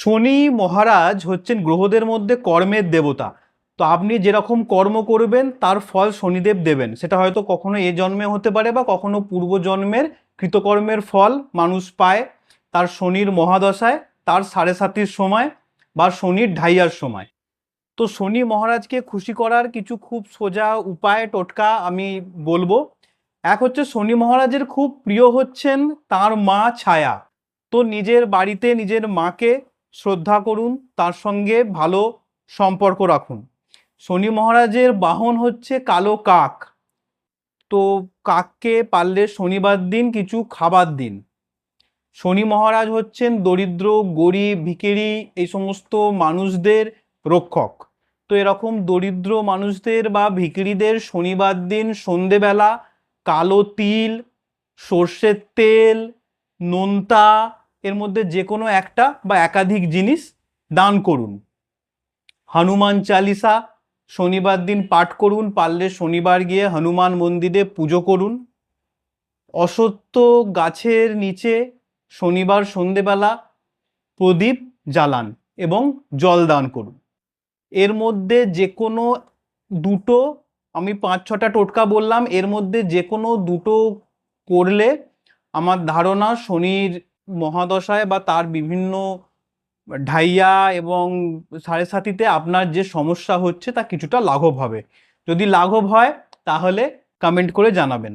শনি মহারাজ হচ্ছেন গ্রহদের মধ্যে কর্মের দেবতা। তো আপনি যেরকম কর্ম করবেন তার ফল শনিদেব দেবেন। সেটা হয়তো কখনো এ জন্মে হতে পারে বা কখনো পূর্বজন্মের কৃতকর্মের ফল মানুষ পায় তার শনির মহাদশায়, তার 7.5-র সময় বা শনির ঢাইয়ার সময়। তো শনি মহারাজকে খুশি করার কিছু খুব সোজা উপায় টোটকা আমি বলবো। এক হচ্ছে, শনি মহারাজের খুব প্রিয় হচ্ছেন তার মা ছায়া। তো নিজের বাড়িতে নিজের মাকে শ্রদ্ধা করুন, তার সঙ্গে ভালো সম্পর্ক রাখুন। শনি মহারাজের বাহন হচ্ছে কালো কাক। তো কাককে পারলে শনিবার দিন কিছু খাবার দিন। শনি মহারাজ হচ্ছেন দরিদ্র, গরিব, ভিখিরি এই সমস্ত মানুষদের রক্ষক। তো এরকম দরিদ্র মানুষদের বা ভিখিরিদের শনিবার দিন সন্ধেবেলা কালো তিল, সর্ষের তেল, নোনতা এর মধ্যে যে কোনো একটা বা একাধিক জিনিস দান করুন। হনুমান চালিসা শনিবার দিন পাঠ করুন, পারলে শনিবার গিয়ে হনুমান মন্দিরে পুজো করুন। অশ্বত্থ গাছের নিচে শনিবার সন্ধেবেলা প্রদীপ জ্বালান এবং জল দান করুন। এর মধ্যে যে কোনো দুটো, আমি 5-6টা টোটকা বললাম, এর মধ্যে যে কোনো দুটো করলে আমার ধারণা শনির মহাদশায় বা তার বিভিন্ন ঢাইয়া এবং 7.5-তে আপনার যে সমস্যা হচ্ছে তা কিছুটা লাঘব হবে। যদি লাঘব হয় তাহলে কমেন্ট করে জানাবেন।